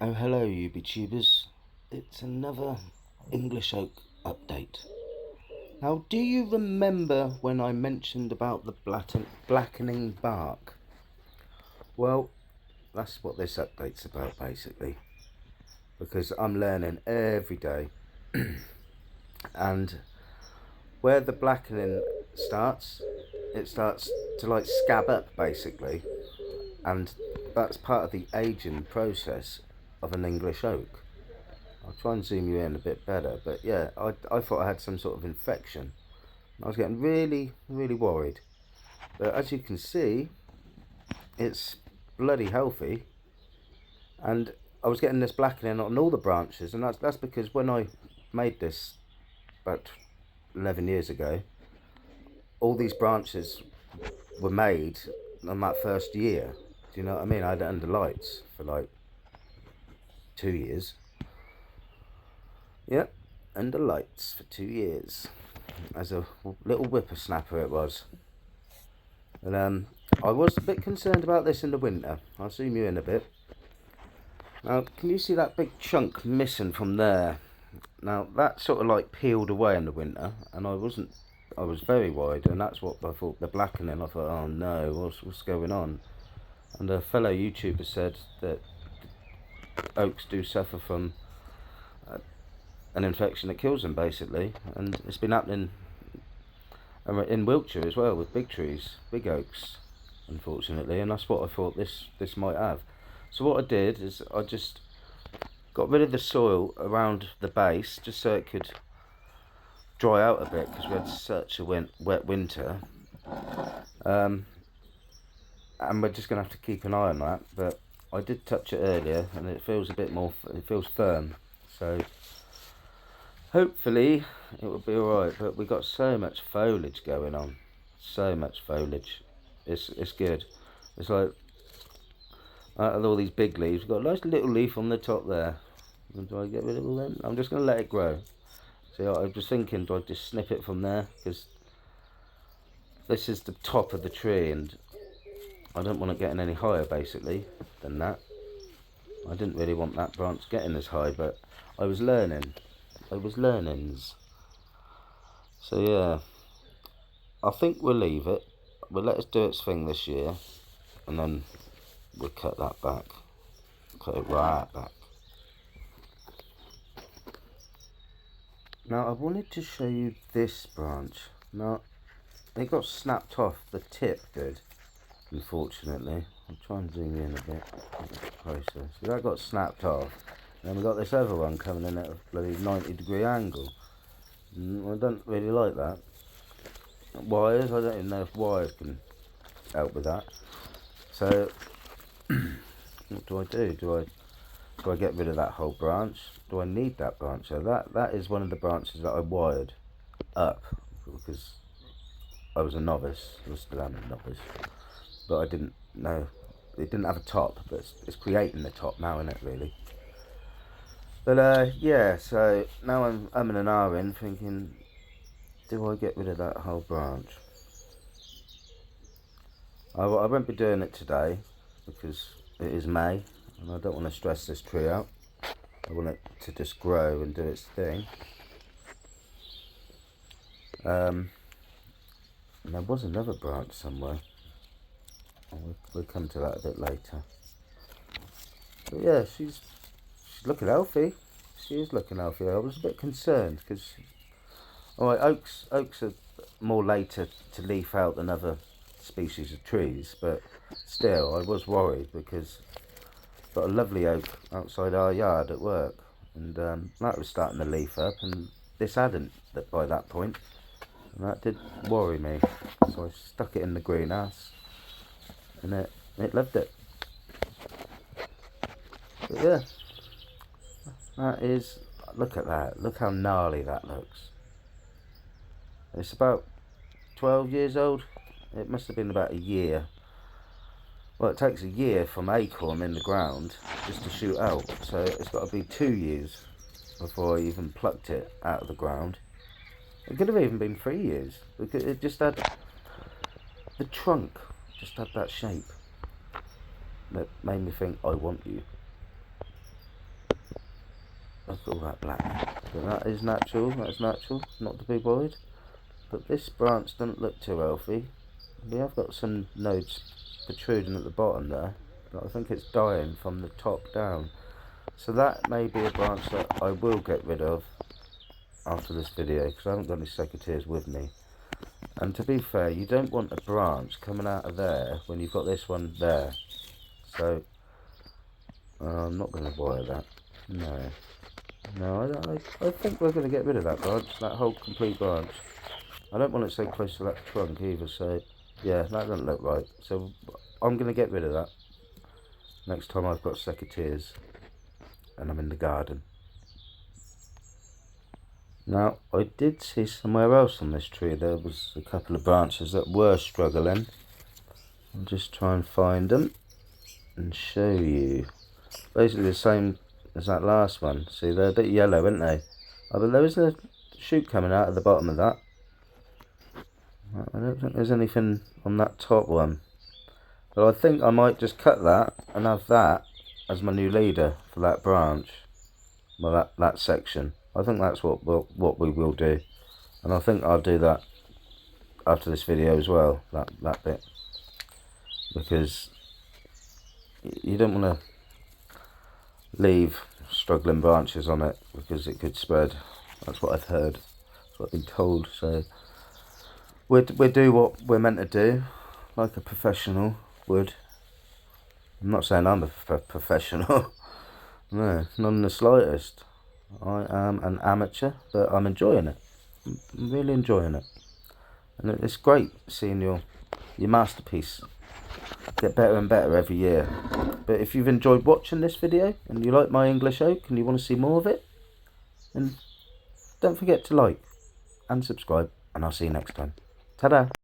Oh, hello, YouTubers. It's another English oak update. Now, do you remember when I mentioned about the blackening bark? Well, that's what this update's about, basically. Because I'm learning every day. And where the blackening starts, it starts to like scab up, basically. And that's part of the aging process of an English oak. I'll try and zoom you in a bit better, but yeah, I thought I had some sort of infection. I was getting really worried. But as you can see, it's bloody healthy, and I was getting this blackening on all the branches, and that's because when I made this about 11 years ago, all these branches were made on that first year. Do you know what I mean? I had it under lights for like 2 years. Yep, under lights for 2 years. As a little whippersnapper it was. And I was a bit concerned about this in the winter. I'll zoom you in a bit. Now, can you see that big chunk missing from there? Now, that sort of like peeled away in the winter, and I was very worried, and that's what I thought, the blackening. I thought, oh no, what's going on? And a fellow YouTuber said that oaks do suffer from an infection that kills them, basically, and it's been happening in Wiltshire as well with big trees, big oaks, unfortunately, and that's what I thought this might have. So what I did is I just got rid of the soil around the base just so it could dry out a bit because we had such a wet winter, and we're just gonna have to keep an eye on that. But I did touch it earlier, and it feels a bit more. It feels firm, so hopefully it will be alright. But we got so much foliage going on, so much foliage. It's good. It's like out of all these big leaves, we've got a nice little leaf on the top there. Do I get rid of all them? I'm just going to let it grow. See, I was just thinking, do I just snip it from there? Because this is the top of the tree, and I don't want it getting any higher, basically, than that. I didn't really want that branch getting as high, but I was learning. So yeah, I think we'll leave it. We'll let it do its thing this year, and then we'll cut that back. Cut it right back. Now I wanted to show you this branch. Now it got snapped off, the tip did, unfortunately. I'll try and zoom in a bit closer. So that got snapped off. And then we got this other one coming in at a bloody 90-degree angle. I don't really like that. Wires, I don't even know if wires can help with that. So what do I do? Do I get rid of that whole branch? Do I need that branch? So that is one of the branches that I wired up because I was a novice. I still am a novice, but I didn't know it didn't have a top. But it's creating the top now, isn't it? Really. But yeah. So now I'm in an hour in thinking, do I get rid of that whole branch? I won't be doing it today because it is May and I don't want to stress this tree out. I want it to just grow and do its thing. And there was another branch somewhere. We'll come to that a bit later. But yeah, she's looking healthy. She is looking healthy. I was a bit concerned because, alright, oaks are more later to leaf out than other species of trees, but still, I was worried because I've got a lovely oak outside our yard at work, and that was starting to leaf up, and this hadn't by that point, and that did worry me. So I stuck it in the greenhouse, and it loved it. But yeah, that is. Look at that. Look how gnarly that looks. It's about 12 years old. It must have been about a year. Well, it takes a year from acorn in the ground just to shoot out, so it's got to be 2 years before I even plucked it out of the ground. It could have even been 3 years because it just had the trunk just had that shape that made me think, I want you. look at all that black. But that is natural, that's natural, not to be worried. But this branch doesn't look too healthy. We have got some nodes protruding at the bottom there, but I think it's dying from the top down. So that may be a branch that I will get rid of after this video, because I haven't got any secateurs with me. And to be fair, you don't want a branch coming out of there when you've got this one there. So I'm not going to wire that. No, I think we're going to get rid of that branch, that whole complete branch. I don't want it so close to that trunk either, so yeah, that doesn't look right. So I'm going to get rid of that next time I've got secateurs and I'm in the garden. Now, I did see somewhere else on this tree there was a couple of branches that were struggling. I'll just try and find them and show you. Basically the same as that last one. See, they're a bit yellow, aren't they? Oh, but there is a shoot coming out at the bottom of that. I don't think there's anything on that top one. But I think I might just cut that and have that as my new leader for that branch. Well, that section. I think that's what we will do. And I think I'll do that after this video as well, that bit. Because you don't want to leave struggling branches on it, because it could spread. That's what I've heard. That's what I've been told. So we do what we're meant to do, like a professional would. I'm not saying I'm a professional. No, not in the slightest. I am an amateur, but I'm enjoying it. I'm really enjoying it. And it's great seeing your masterpiece get better and better every year. But if you've enjoyed watching this video and you like my English oak and you want to see more of it, then don't forget to like and subscribe, and I'll see you next time. Ta-da!